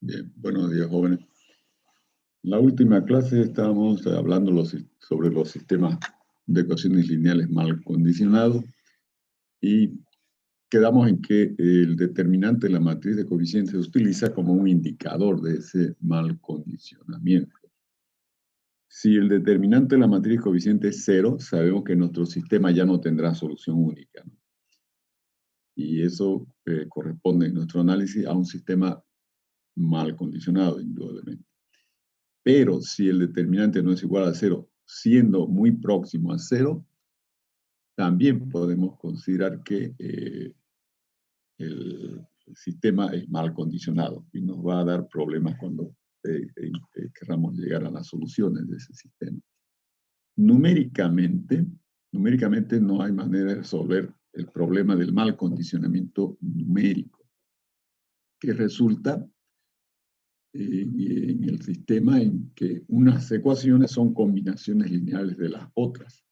Bien, buenos días, jóvenes. En la última clase estábamos hablando sobre los sistemas de ecuaciones lineales mal condicionados y quedamos en que el determinante de la matriz de coeficientes se utiliza como un indicador de ese mal condicionamiento. Si el determinante de la matriz de coeficientes es cero, sabemos que nuestro sistema ya no tendrá solución única, ¿no? Y eso corresponde en nuestro análisis a un sistema mal condicionado, indudablemente. Pero si el determinante no es igual a cero, siendo muy próximo a cero, también podemos considerar que el sistema es mal condicionado y nos va a dar problemas cuando queramos llegar a las soluciones de ese sistema. Numéricamente no hay manera de resolver el problema del mal condicionamiento numérico, que resulta en el sistema en que unas ecuaciones son combinaciones lineales de las otras.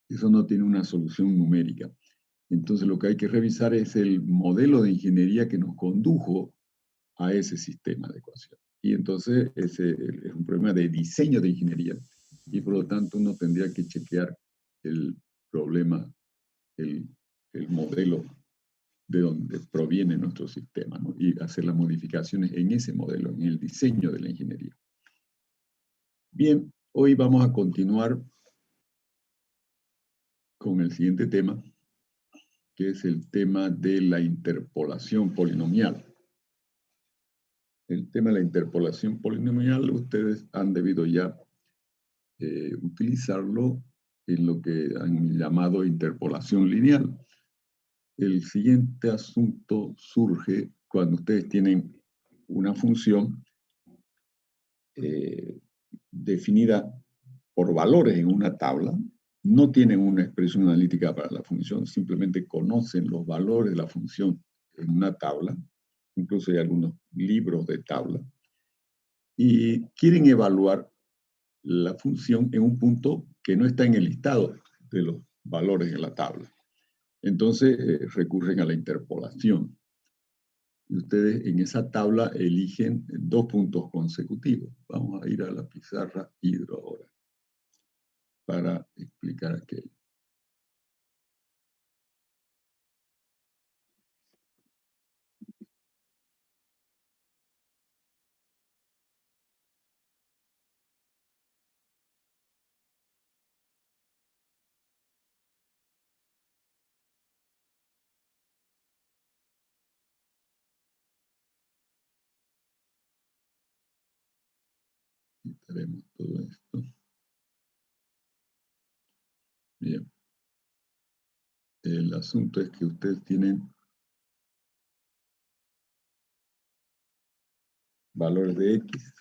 Eso no tiene una solución numérica. Entonces lo que hay que revisar es el modelo de ingeniería que nos condujo a ese sistema de ecuaciones. Y entonces ese es un problema de diseño de ingeniería. Y por lo tanto uno tendría que chequear el problema, el modelo de donde proviene nuestro sistema, ¿no? Y hacer las modificaciones en ese modelo, en el diseño de la ingeniería. Bien, hoy vamos a continuar con el siguiente tema, que es el tema de la interpolación polinomial. El tema de la interpolación polinomial, ustedes han debido ya utilizarlo en lo que han llamado interpolación lineal. El siguiente asunto surge cuando ustedes tienen una función definida por valores en una tabla, no tienen una expresión analítica para la función, simplemente conocen los valores de la función en una tabla, incluso hay algunos libros de tabla, y quieren evaluar la función en un punto que no está en el listado de los valores en la tabla. Entonces recurren a la interpolación. Y ustedes en esa tabla eligen dos puntos consecutivos. Vamos a ir a la pizarra hidro ahora para explicar aquello. Quitaremos todo esto. Bien. El asunto es que ustedes tienen valores de X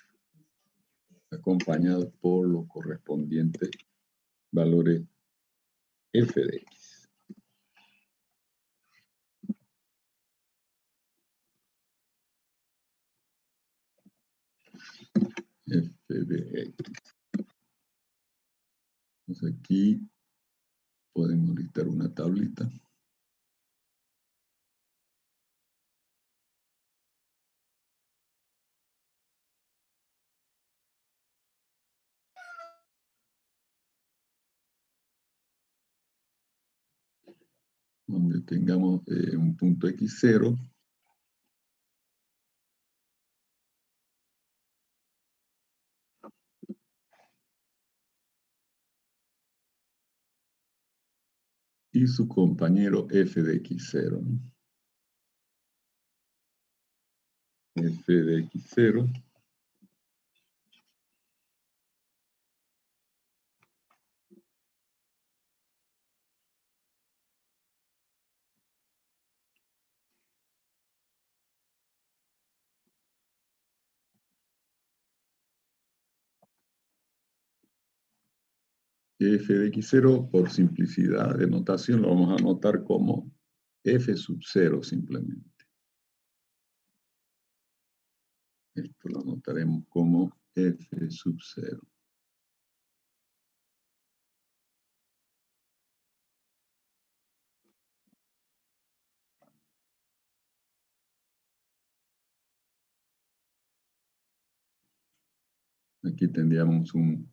acompañados por los correspondientes valores f de X. F de X. Entonces aquí podemos listar una tablita. Donde tengamos un punto X0 y su compañero f de X0. F de X0 f de X0, por simplicidad de notación, lo vamos a anotar como f sub 0 simplemente. Esto lo anotaremos como f sub 0. Aquí tendríamos un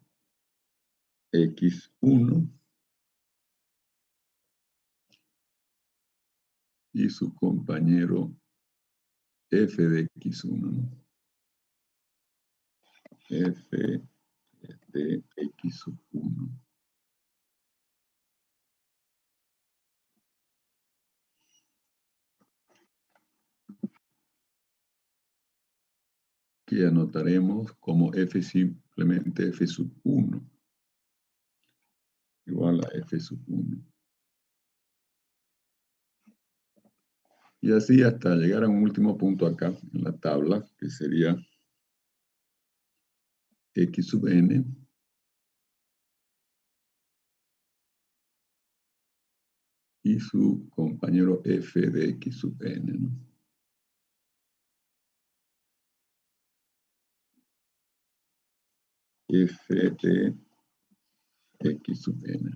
x1 y su compañero f de x1, ¿no? F de x1. Que anotaremos como f simplemente f sub 1 igual a f sub 1. Y así hasta llegar a un último punto acá en la tabla, que sería x sub n y su compañero f de x sub n, ¿no? F de x sub n.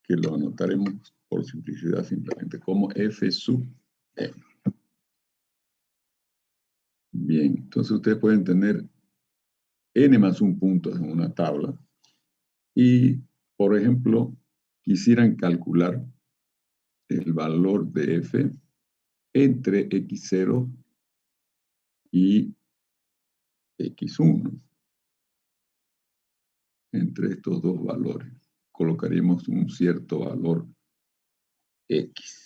Que lo anotaremos por simplicidad simplemente como f sub n. Bien, entonces ustedes pueden tener n más un punto en una tabla y, por ejemplo, quisieran calcular el valor de f entre x0 y x1. Entre estos dos valores colocaríamos un cierto valor x.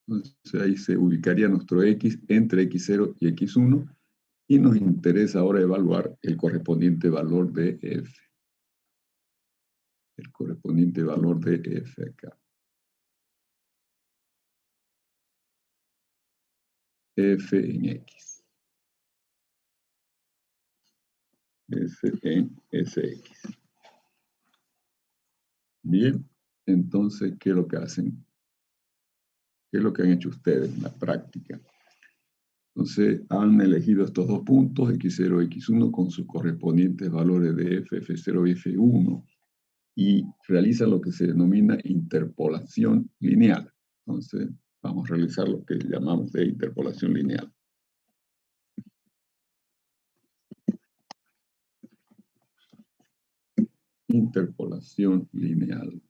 Entonces ahí se ubicaría nuestro x entre x0 y x1 y nos interesa ahora evaluar el correspondiente valor de f. El correspondiente valor de f acá. F en x. F en sx. Bien, entonces, ¿qué es lo que hacen? ¿Qué es lo que han hecho ustedes en la práctica? Entonces, han elegido estos dos puntos, x0 y x1, con sus correspondientes valores de f, f0 y f1, y realizan lo que se denomina interpolación lineal. Entonces, vamos a realizar lo que llamamos de interpolación lineal. Interpolación lineal.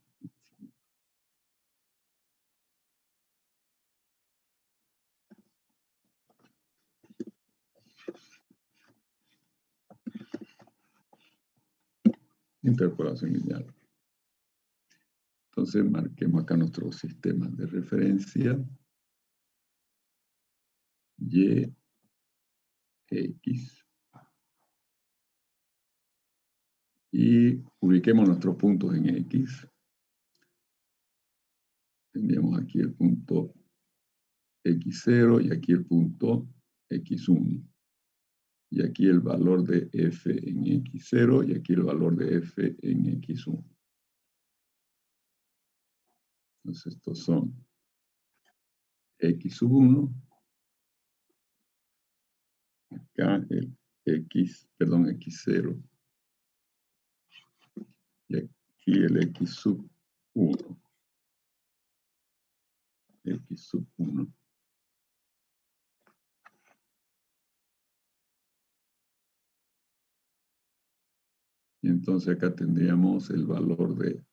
Interpolación lineal. Entonces, marquemos acá nuestros sistemas de referencia. Y, X. Y ubiquemos nuestros puntos en X. Tendríamos aquí el punto x0 y aquí el punto x1. Y aquí el valor de f en x0 y aquí el valor de f en x1. Entonces estos son x sub 1, acá el x0 y aquí el x sub 1. X sub 1. Y entonces acá tendríamos el valor de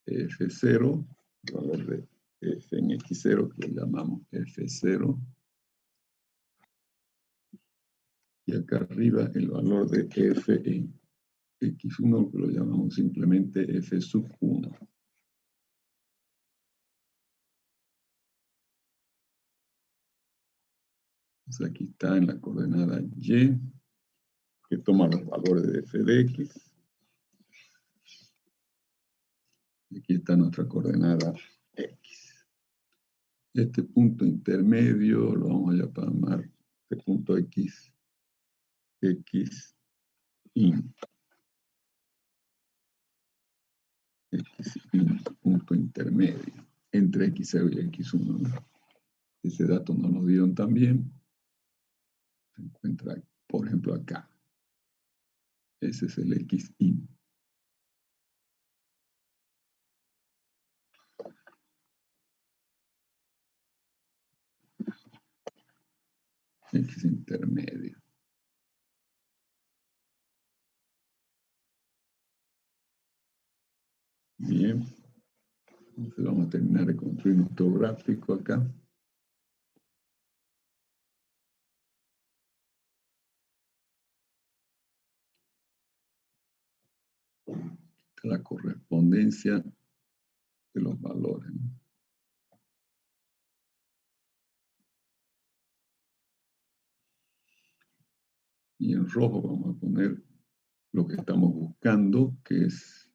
f0, el valor de f en x0, que lo llamamos f0. Y acá arriba el valor de f en x1, que lo llamamos simplemente f sub 1. Entonces aquí está en la coordenada y, que toma los valores de f de x. Y aquí está nuestra coordenada x. Este punto intermedio lo vamos a llamar este punto x, x in. X in, punto intermedio entre x0 y x1, ¿no? Ese dato nos lo dieron también. Se encuentra, por ejemplo, acá. Ese es el x in. X intermedio. Bien. Entonces vamos a terminar de construir nuestro gráfico acá. La correspondencia de los valores, ¿no? Y en rojo vamos a poner lo que estamos buscando, que es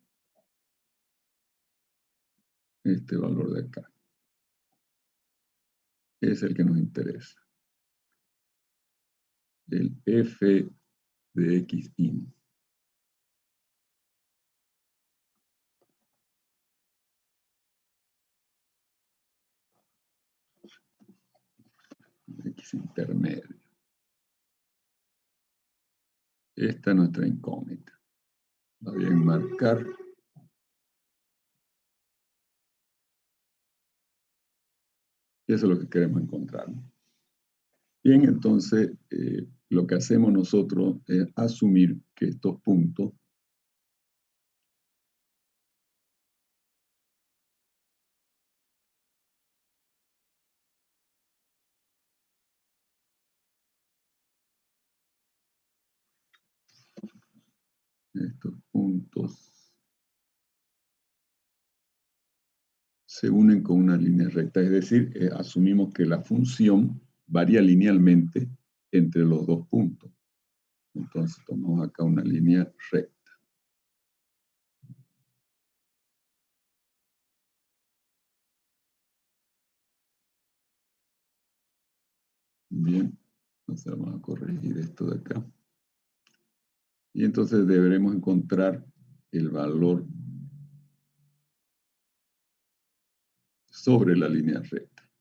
este valor de acá. Es el que nos interesa. El f de x in. X intermedio. Esta es nuestra incógnita. La voy a enmarcar. Y eso es lo que queremos encontrar, ¿no? Bien, entonces lo que hacemos nosotros es asumir que estos puntos se unen con una línea recta, es decir, asumimos que la función varía linealmente entre los dos puntos. Entonces tomamos acá una línea recta. Bien, entonces vamos a corregir esto de acá. Y entonces deberemos encontrar el valor sobre la línea recta.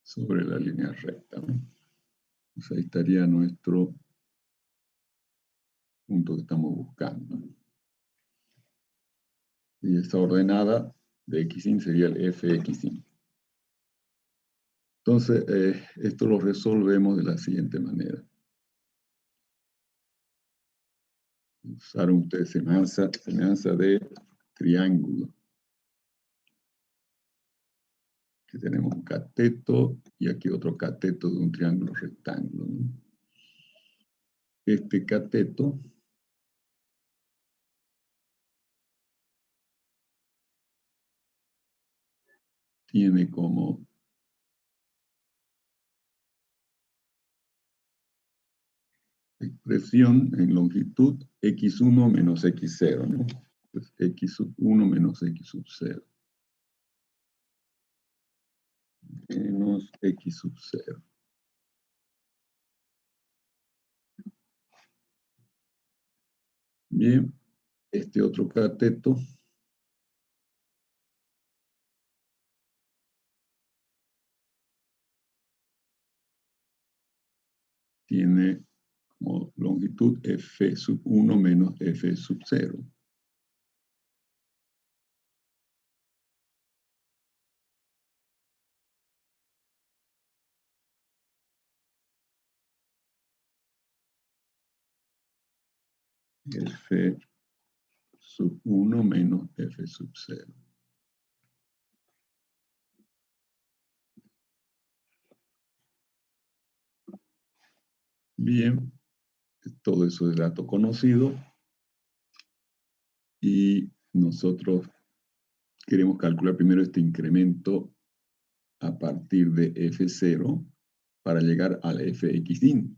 Sobre la línea recta, ¿no? Pues ahí estaría nuestro punto que estamos buscando. Y esta ordenada de xin sería el fxin. Entonces, esto lo resolvemos de la siguiente manera. Usaron ustedes semejanza de triángulo. Aquí tenemos un cateto y aquí otro cateto de un triángulo rectángulo, ¿no? Este cateto tiene como expresión en longitud x1 menos x0, ¿no? Pues x sub 1 menos x sub 0. Menos x sub 0. Bien, este otro cateto tiene como longitud f sub 1 menos f sub 0. F sub 1 menos f sub 0. Bien, todo eso es dato conocido y nosotros queremos calcular primero este incremento a partir de f0 para llegar al fxin.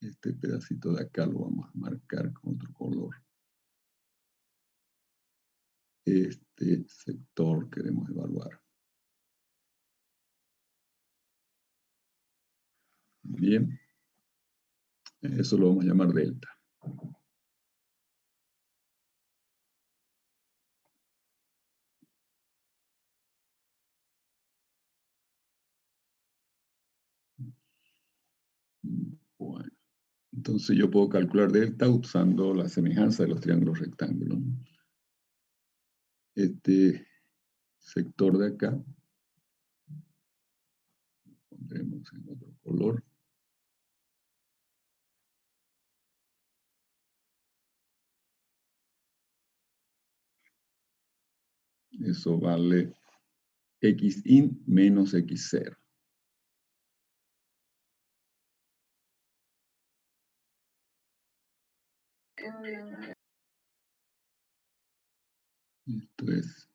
Este pedacito de acá lo vamos a marcar con otro color. Este sector queremos evaluar. Bien, eso lo vamos a llamar delta. Bueno, Entonces yo puedo calcular delta usando la semejanza de los triángulos rectángulos. Este sector de acá, pondremos en otro color. Eso vale xin menos x0. Esto es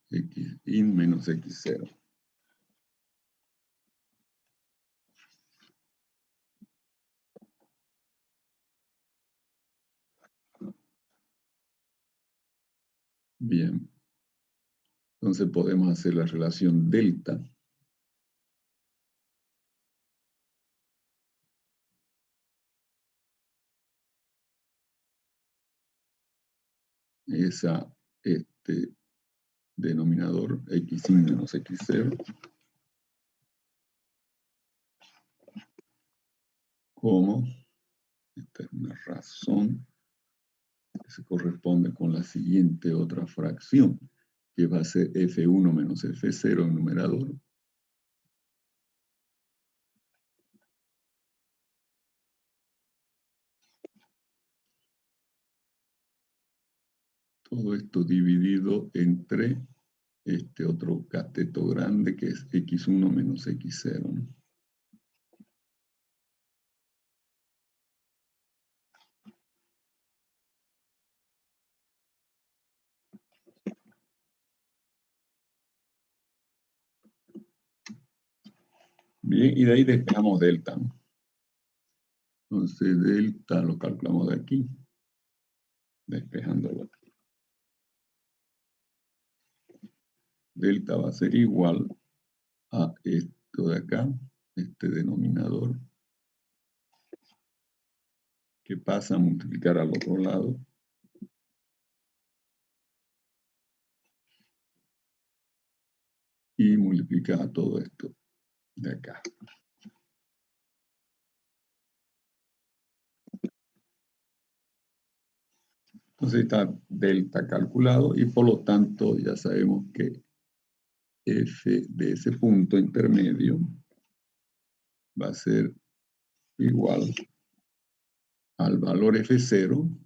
xin menos x0. Bien. Entonces podemos hacer la relación delta. Esa denominador xin menos x0 como, esta es una razón que se corresponde con la siguiente otra fracción, que va a ser f1 menos f0 en numerador. Todo esto dividido entre este otro cateto grande que es x1 menos x0, ¿no? Bien, y de ahí despejamos delta, ¿no? Entonces delta lo calculamos de aquí, despejándolo aquí. Delta va a ser igual a esto de acá, este denominador, que pasa a multiplicar al otro lado. Y multiplica a todo esto de acá. Entonces está delta calculado y por lo tanto ya sabemos que f de ese punto intermedio va a ser igual al valor f0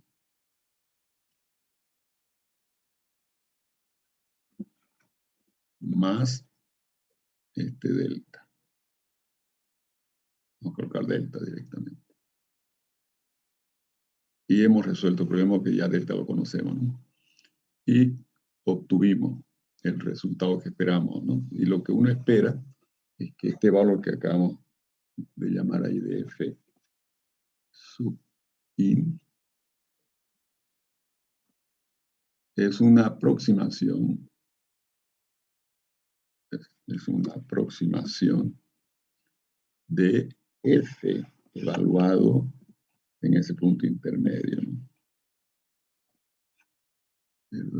más este delta. Vamos a colocar delta directamente. Y hemos resuelto el problema que ya delta lo conocemos, ¿no? Y obtuvimos el resultado que esperamos, ¿no? Y lo que uno espera es que este valor que acabamos de llamar ahí de f sub in es una aproximación, de f evaluado en ese punto intermedio, ¿no?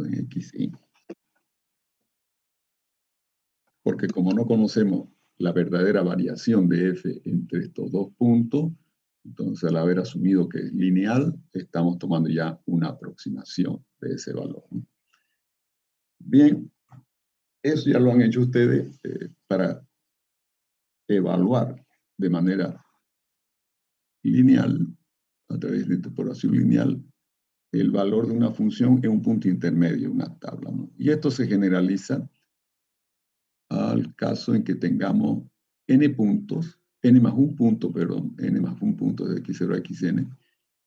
En xi. Porque como no conocemos la verdadera variación de f entre estos dos puntos, entonces al haber asumido que es lineal, estamos tomando ya una aproximación de ese valor, ¿no? Bien, eso ya lo han hecho ustedes para evaluar de manera lineal, a través de interpolación lineal, el valor de una función en un punto intermedio, una tabla, ¿no? Y esto se generaliza al caso en que tengamos n puntos, n más un punto, perdón, n más un punto de x0 a xn,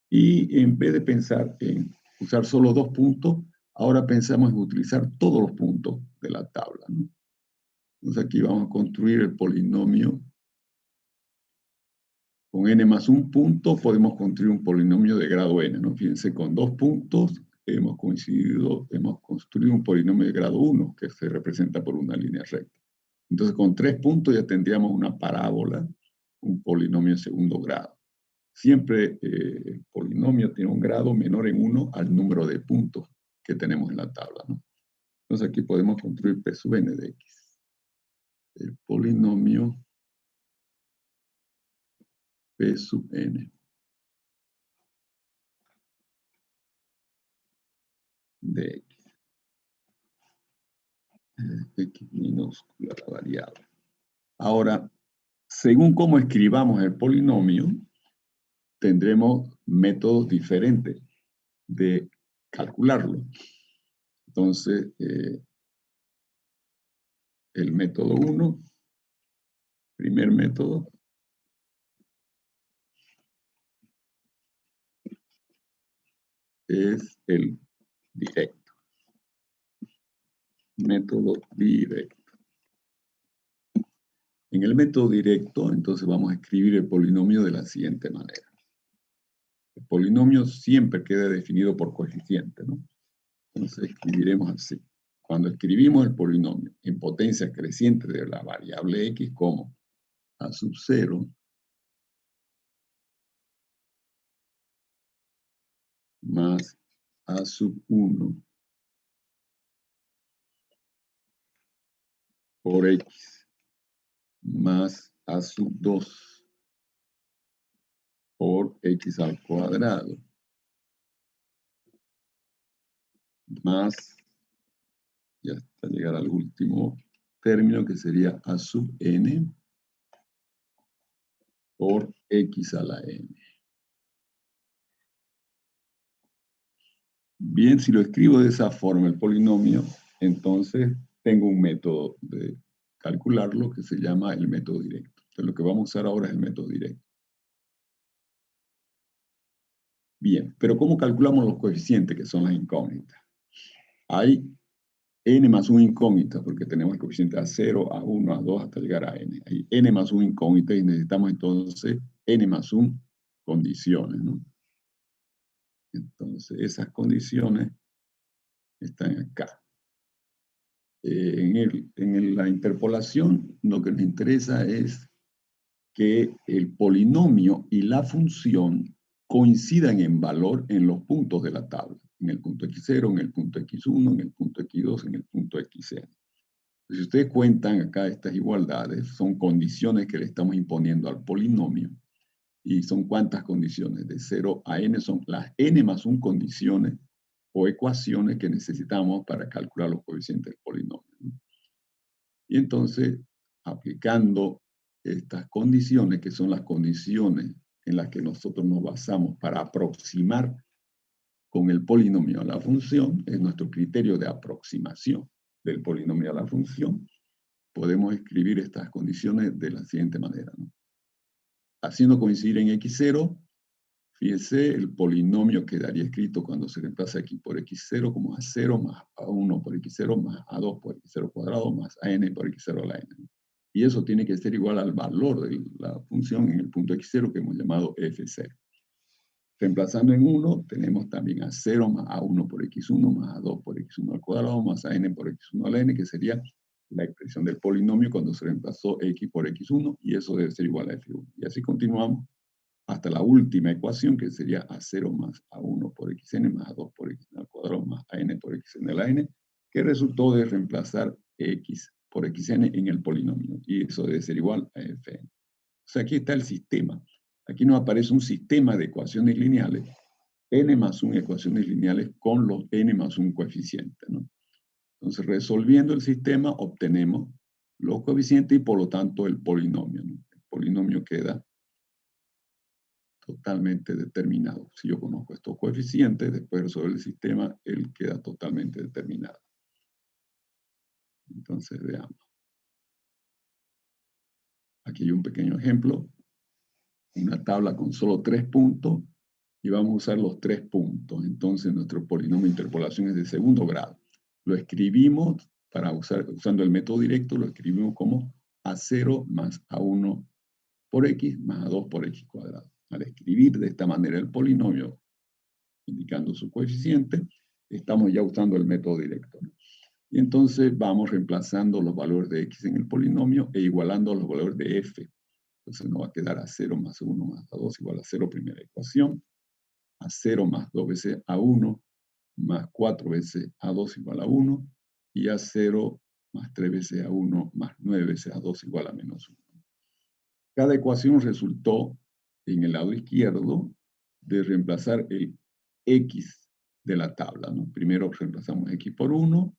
y en vez de pensar en usar solo dos puntos, ahora pensamos en utilizar todos los puntos de la tabla, ¿no? Entonces aquí vamos a construir el polinomio. Con n más un punto podemos construir un polinomio de grado n, ¿no? Fíjense, con dos puntos hemos construido un polinomio de grado 1, que se representa por una línea recta. Entonces, con 3 puntos ya tendríamos una parábola, un polinomio de segundo grado. Siempre el polinomio tiene un grado menor en 1 al número de puntos que tenemos en la tabla, ¿no? Entonces, aquí podemos construir P sub n de x. El polinomio P sub n. de x. X minúscula la variable. Ahora, según cómo escribamos el polinomio, tendremos métodos diferentes de calcularlo. Entonces, el método 1, primer método, es el directo. Método directo. En el método directo, entonces vamos a escribir el polinomio de la siguiente manera. El polinomio siempre queda definido por coeficiente, ¿no? Entonces escribiremos así. Cuando escribimos el polinomio en potencia creciente de la variable x como a sub 0 más a sub 1 por x más a sub 2 por x al cuadrado más, y hasta llegar al último término que sería a sub n por x a la n. Bien, si lo escribo de esa forma, el polinomio, entonces tengo un método de calcularlo que se llama el método directo. Entonces lo que vamos a usar ahora es el método directo. Bien, pero ¿cómo calculamos los coeficientes que son las incógnitas? Hay n más 1 incógnita, porque tenemos el coeficiente a 0, a 1, a 2, hasta llegar a n. Hay n más 1 incógnita y necesitamos entonces n más 1 condiciones, ¿no? Entonces, esas condiciones están acá. En la interpolación, lo que nos interesa es que el polinomio y la función coincidan en valor en los puntos de la tabla. En el punto x0, en el punto x1, en el punto x2, en el punto xn. Si ustedes cuentan acá estas igualdades, son condiciones que le estamos imponiendo al polinomio. ¿Y son cuántas condiciones? De 0 a n son las n más 1 condiciones o ecuaciones que necesitamos para calcular los coeficientes del polinomio, ¿no? Y entonces, aplicando estas condiciones, que son las condiciones en las que nosotros nos basamos para aproximar con el polinomio a la función, es nuestro criterio de aproximación del polinomio a la función, podemos escribir estas condiciones de la siguiente manera, ¿no? Haciendo coincidir en x0, fíjense, el polinomio quedaría escrito cuando se reemplaza x por x0 como a0 más a1 por x0 más a2 por x0 cuadrado más a n por x0 a la n. Y eso tiene que ser igual al valor de la función en el punto x0 que hemos llamado f0. Reemplazando en 1, tenemos también a 0 más a1 por x1 más a2 por x1 al cuadrado más a n por x1 a la n, que sería la expresión del polinomio cuando se reemplazó x por x1, y eso debe ser igual a f1. Y así continuamos hasta la última ecuación, que sería a0 más a1 por xn más a2 por xn al cuadrado más a n por xn a la n, que resultó de reemplazar x por xn en el polinomio, y eso debe ser igual a fn. O sea, aquí está el sistema. Aquí nos aparece un sistema de ecuaciones lineales, n más 1 ecuaciones lineales con los n más 1 coeficientes, ¿no? Entonces, resolviendo el sistema, obtenemos los coeficientes y por lo tanto el polinomio, ¿no? El polinomio queda totalmente determinado. Si yo conozco estos coeficientes, después de resolver el sistema, él queda totalmente determinado. Entonces, veamos. Aquí hay un pequeño ejemplo. Una tabla con solo 3 puntos y vamos a usar los 3 puntos. Entonces, nuestro polinomio de interpolación es de segundo grado. Lo escribimos usando el método directo, lo escribimos como a0 más a1 por x más a2 por x cuadrado. Al escribir de esta manera el polinomio, indicando su coeficiente, estamos ya usando el método directo, ¿no? Y entonces vamos reemplazando los valores de x en el polinomio e igualando los valores de f. Entonces nos va a quedar a0 más 1 más a2 igual a 0, primera ecuación. A0 más 2 veces a1 más 4 veces a2 igual a 1. Y a0 más 3 veces a1 más 9 veces a2 igual a menos 1. Cada ecuación resultó en el lado izquierdo de reemplazar el x de la tabla, ¿no? Primero reemplazamos x por 1,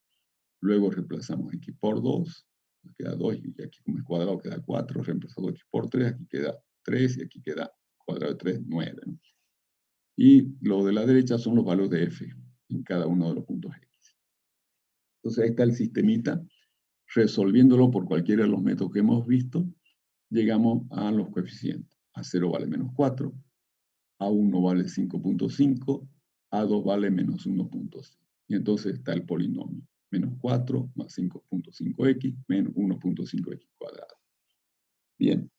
luego reemplazamos x por 2, nos queda 2, y aquí como es cuadrado queda 4, reemplazado x por 3, aquí queda 3, y aquí queda cuadrado de 3, 9, ¿no? Y lo de la derecha son los valores de f en cada uno de los puntos x. Entonces ahí está el sistemita. Resolviéndolo por cualquiera de los métodos que hemos visto, llegamos a los coeficientes. A0 vale menos 4, A1 vale 5.5, A2 vale menos 1.5. Y entonces está el polinomio. Menos 4 más 5.5x menos 1.5x cuadrado. Bien.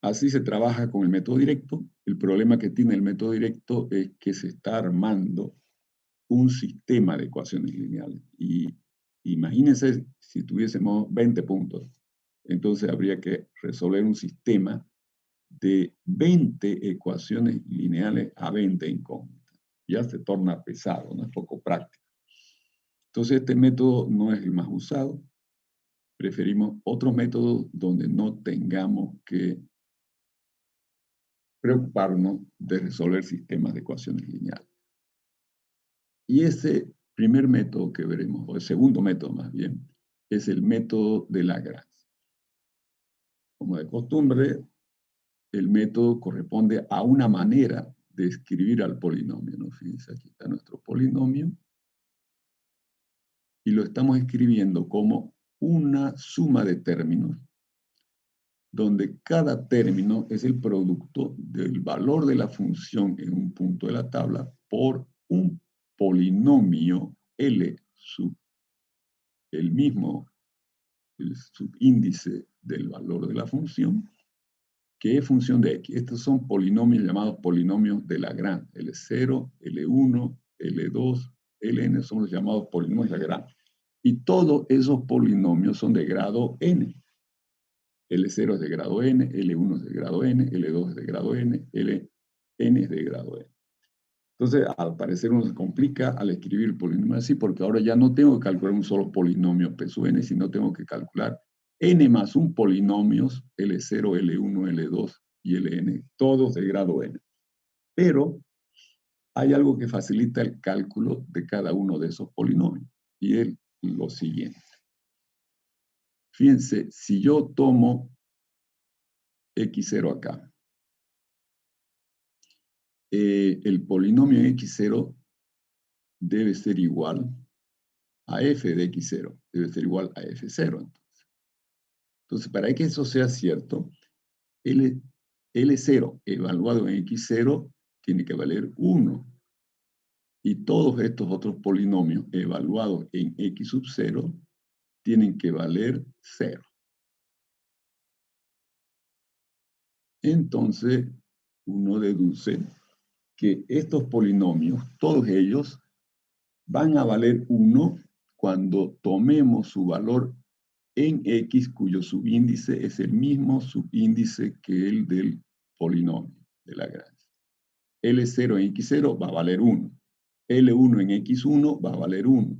Así se trabaja con el método directo. El problema que tiene el método directo es que se está armando un sistema de ecuaciones lineales. Y imagínense si tuviésemos 20 puntos. Entonces habría que resolver un sistema de 20 ecuaciones lineales a 20 incógnitas. Ya se torna pesado, no es poco práctico. Entonces este método no es el más usado. Preferimos otro método donde no tengamos que preocuparnos de resolver sistemas de ecuaciones lineales. Y ese primer método que veremos, o el segundo método más bien, es el método de Lagrange. Como de costumbre, el método corresponde a una manera de escribir al polinomio, ¿no? Fíjense, aquí está nuestro polinomio. Y lo estamos escribiendo como una suma de términos, donde cada término es el producto del valor de la función en un punto de la tabla por un polinomio L sub el mismo, el subíndice del valor de la función, que es función de x. Estos son polinomios llamados polinomios de Lagrange. L0, L1, L2, Ln son los llamados polinomios de Lagrange. Y todos esos polinomios son de grado n. L0 es de grado n, L1 es de grado n, L2 es de grado n, Ln es de grado n. Entonces, al parecer uno se complica al escribir el polinomio así, porque ahora ya no tengo que calcular un solo polinomio P sub n, sino tengo que calcular n más un polinomios, L0, L1, L2 y Ln, todos de grado n. Pero hay algo que facilita el cálculo de cada uno de esos polinomios, y es lo siguiente. Fíjense, si yo tomo x0 acá, el polinomio x0 debe ser igual a f de x0, debe ser igual a f0. Entonces, para que eso sea cierto, L0 evaluado en x0 tiene que valer 1. Y todos estos otros polinomios evaluados en x sub 0 tienen que valer 0. Entonces, uno deduce que estos polinomios, todos ellos, van a valer 1 cuando tomemos su valor en x, cuyo subíndice es el mismo subíndice que el del polinomio de Lagrange. L0 en x0 va a valer 1. L1 en x1 va a valer 1.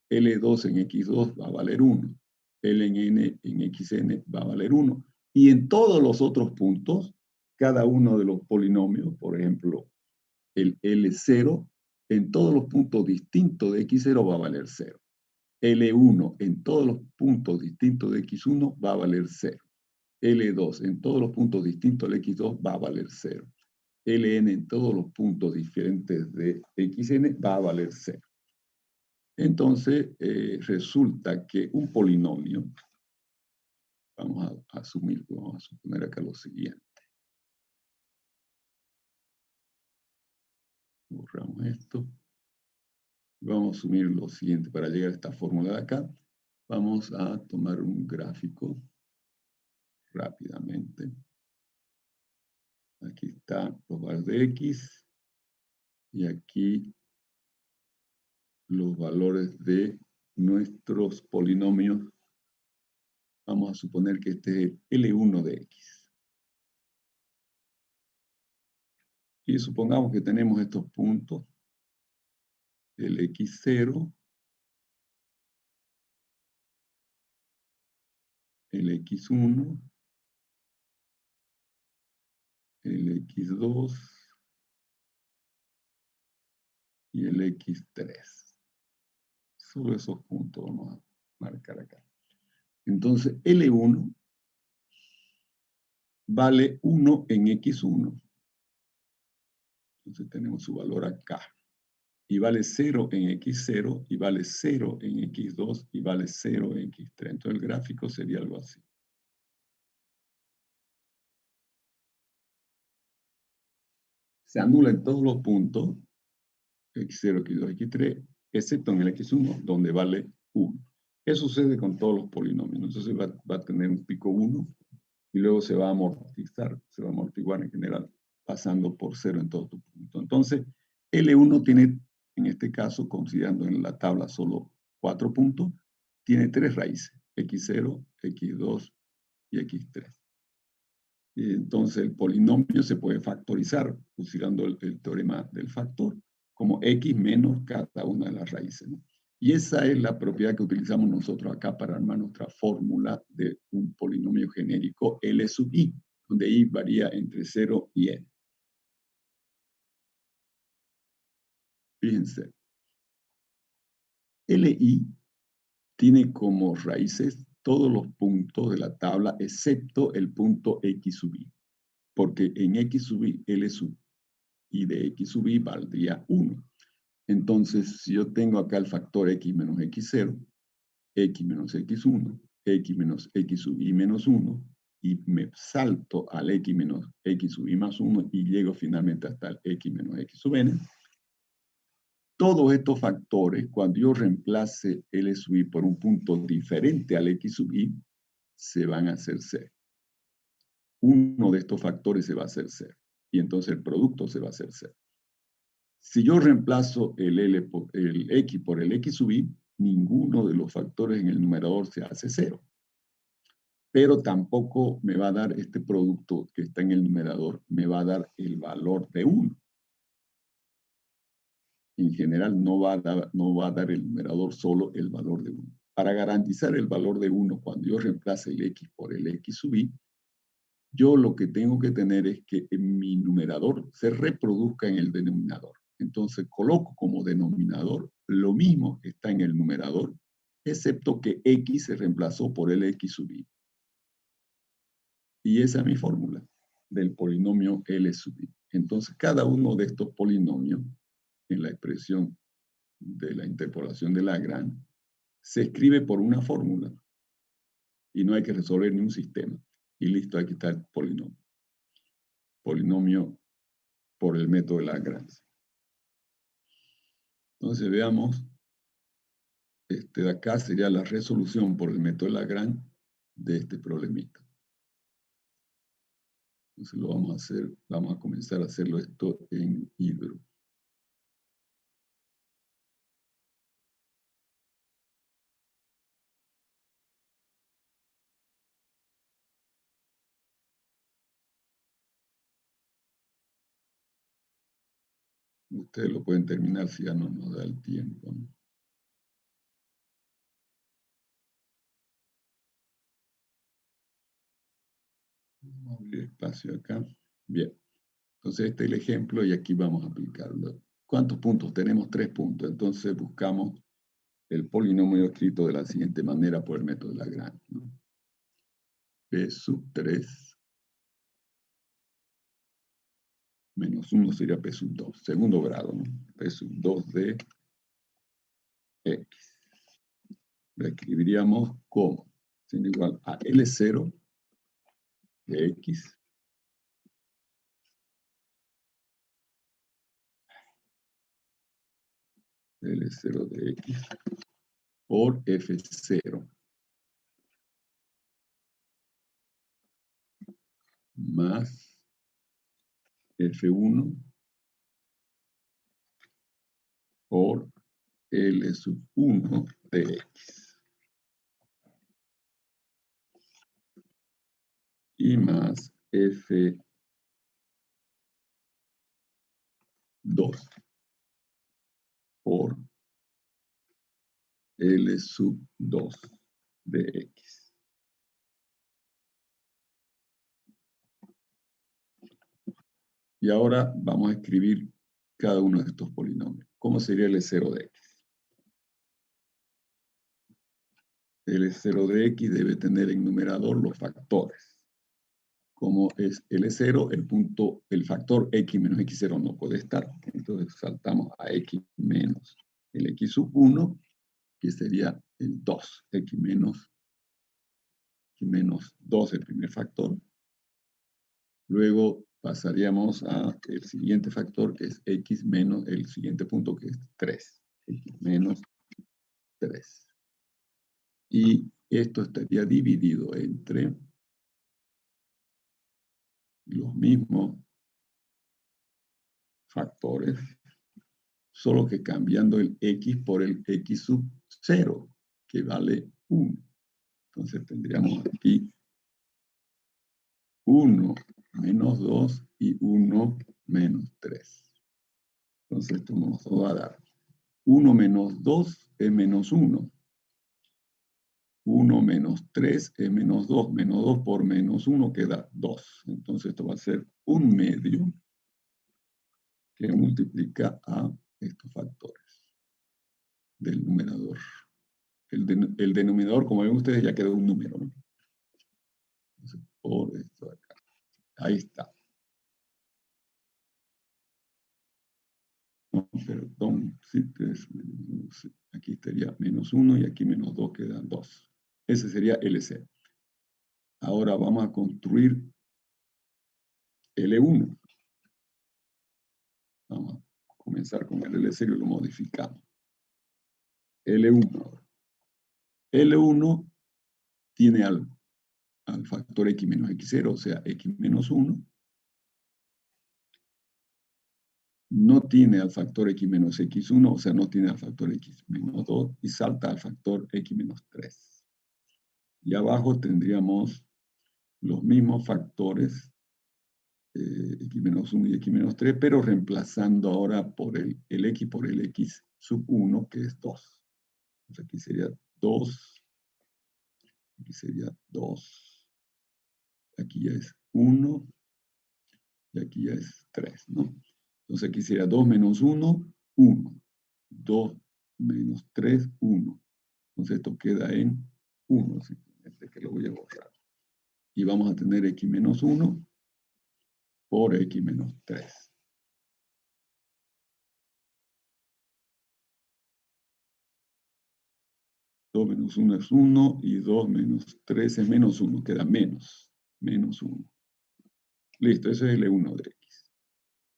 L2 en x2 va a valer 1. Ln en xn va a valer 1. Y en todos los otros puntos, cada uno de los polinomios, por ejemplo, el L0, en todos los puntos distintos de x0 va a valer 0. L1 en todos los puntos distintos de x1 va a valer 0. L2 en todos los puntos distintos de x2 va a valer 0. Ln en todos los puntos diferentes de xn va a valer 0. Entonces, resulta que un polinomio, vamos a suponer acá lo siguiente. Borramos esto. Vamos a asumir lo siguiente. Para llegar a esta fórmula de acá, vamos a tomar un gráfico rápidamente. Aquí están los valores de x y aquí los valores de nuestros polinomios. Vamos a suponer que este es el L1 de x. Y supongamos que tenemos estos puntos, el x0, el x1, el x2, y el X3. Solo esos puntos vamos a marcar acá. Entonces, L1 vale 1 en X1. Entonces tenemos su valor acá. Y vale 0 en X0, y vale 0 en X2, y vale 0 en X3. Entonces el gráfico sería algo así. Se anulan todos los puntos, X0, X2, X3, excepto en el X1, donde vale 1. Eso sucede con todos los polinomios. Entonces va a tener un pico 1, y luego se va a amortiguar en general, pasando por 0 en todo tu punto. Entonces, L1 tiene, en este caso, considerando en la tabla solo 4 puntos, tiene 3 raíces, X0, X2 y X3. Y entonces el polinomio se puede factorizar usando el teorema del factor como X menos cada una de las raíces, ¿no? Y esa es la propiedad que utilizamos nosotros acá para armar nuestra fórmula de un polinomio genérico L sub I, donde I varía entre 0 y N. Fíjense, Li tiene como raíces todos los puntos de la tabla excepto el punto X sub I, porque en X sub I, L sub I de X sub I valdría 1. Entonces, si yo tengo acá el factor X menos X0, X menos X1, X menos X sub I menos 1, y me salto al X menos X sub I más 1 y llego finalmente hasta el X menos X sub N, todos estos factores, cuando yo reemplace L sub I por un punto diferente al X sub I, se van a hacer 0. Uno de estos factores se va a hacer 0. Y entonces el producto se va a hacer 0. Si yo reemplazo el X por el X sub I, ninguno de los factores en el numerador se hace 0. Pero tampoco me va a dar este producto que está en el numerador, me va a dar el valor de 1. En general no va a dar el numerador solo el valor de 1. Para garantizar el valor de 1, cuando yo reemplace el X por el X sub I, yo lo que tengo que tener es que en mi numerador se reproduzca en el denominador. Entonces coloco como denominador lo mismo que está en el numerador, excepto que X se reemplazó por el X sub I. Y esa es mi fórmula del polinomio L sub I. Entonces cada uno de estos polinomios, en la expresión de la interpolación de Lagrange, se escribe por una fórmula. Y no hay que resolver ni un sistema. Y listo, aquí está el polinomio. Polinomio por el método de Lagrange. Entonces veamos, de acá sería la resolución por el método de Lagrange de este problemita. Entonces lo vamos a hacer, vamos a comenzar a hacerlo esto en hidro. Ustedes lo pueden terminar si ya no nos da el tiempo, ¿no? Vamos a abrir espacio acá. Bien. Entonces este es el ejemplo y aquí vamos a aplicarlo. ¿Cuántos puntos? Tenemos 3 puntos. Entonces buscamos el polinomio escrito de la siguiente manera por el método de Lagrange, ¿no? P sub 3 menos 1 sería P sub 2. Segundo grado, ¿no? P sub 2 de X. Lo escribiríamos como siendo igual a L0 de X L0 de X por F0 más F1 por L sub 1 de X. Y más F2 por L sub 2 de X. Y ahora vamos a escribir cada uno de estos polinomios. ¿Cómo sería L0 de x? L0 de x debe tener en numerador los factores. Como es L0, el factor x menos x0 no puede estar. Entonces saltamos a x menos el x sub 1, que sería el 2. X menos 2, el primer factor. Luego pasaríamos al siguiente factor, que es x menos el siguiente punto, que es 3. X menos 3. Y esto estaría dividido entre los mismos factores, solo que cambiando el x por el x sub 0, que vale 1. Entonces tendríamos aquí 1 menos 2 y 1 menos 3. Entonces esto nos va a dar 1 menos 2 es menos 1. 1 menos 3 es menos 2. Menos 2 por menos 1 queda 2. Entonces esto va a ser 1 medio que multiplica a estos factores del numerador. El denominador, como ven ustedes, ya quedó un número, ¿no? Entonces, por esto de acá. Ahí está. No, perdón. Sí, aquí estaría menos 1 y aquí menos 2 quedan 2. Ese sería L0. Ahora vamos a construir L1. Vamos a comenzar con el L0 y lo modificamos. L1. L1 tiene al factor x menos x0, o sea, x menos 1. No tiene al factor x menos x1, o sea, no tiene al factor x menos 2, y salta al factor x menos 3. Y abajo tendríamos los mismos factores, x menos 1 y x menos 3, pero reemplazando ahora por el x por el x sub 1, que es 2. Entonces aquí sería 2, aquí sería 2, aquí ya es 1, y aquí ya es 3, ¿no? Entonces aquí sería 2 menos 1, 1. 2 menos 3, 1. Entonces esto queda en 1, simplemente que lo voy a borrar. Y vamos a tener x menos 1 por x menos 3. Dos menos 1 es 1 y 2 menos 3 es menos 1. Queda menos 1. Listo, ese es el L1 de x.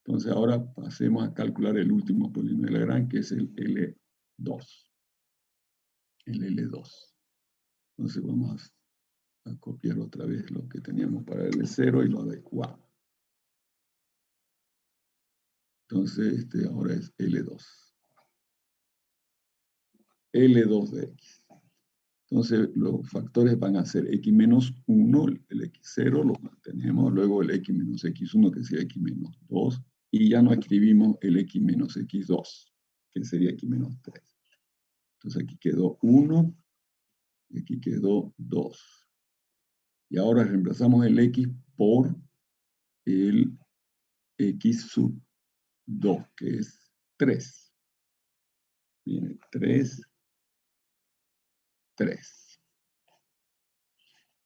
Entonces ahora pasemos a calcular el último polinomio de Lagrange, que es el L2. El L2. Entonces vamos a copiar otra vez lo que teníamos para el L0 y lo adecuamos. Entonces ahora es L2. L2 de x. Entonces los factores van a ser x menos 1, el x0 lo mantenemos, luego el x menos x1, que sería x menos 2, y ya no escribimos el x menos x2, que sería x menos 3. Entonces aquí quedó 1, y aquí quedó 2. Y ahora reemplazamos el x por el x sub 2, que es 3. Viene 3, 3.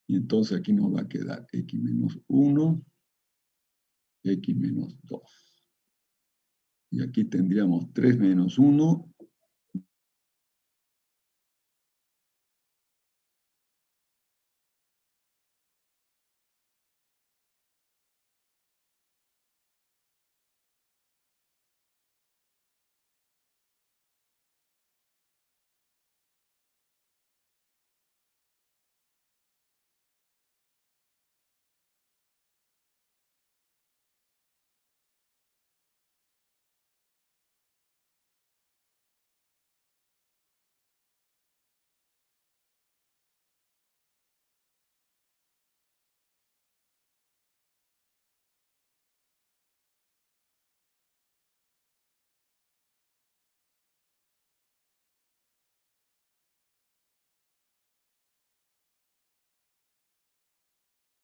Y entonces aquí nos va a quedar x menos 1, x menos 2. Y aquí tendríamos 3 menos 1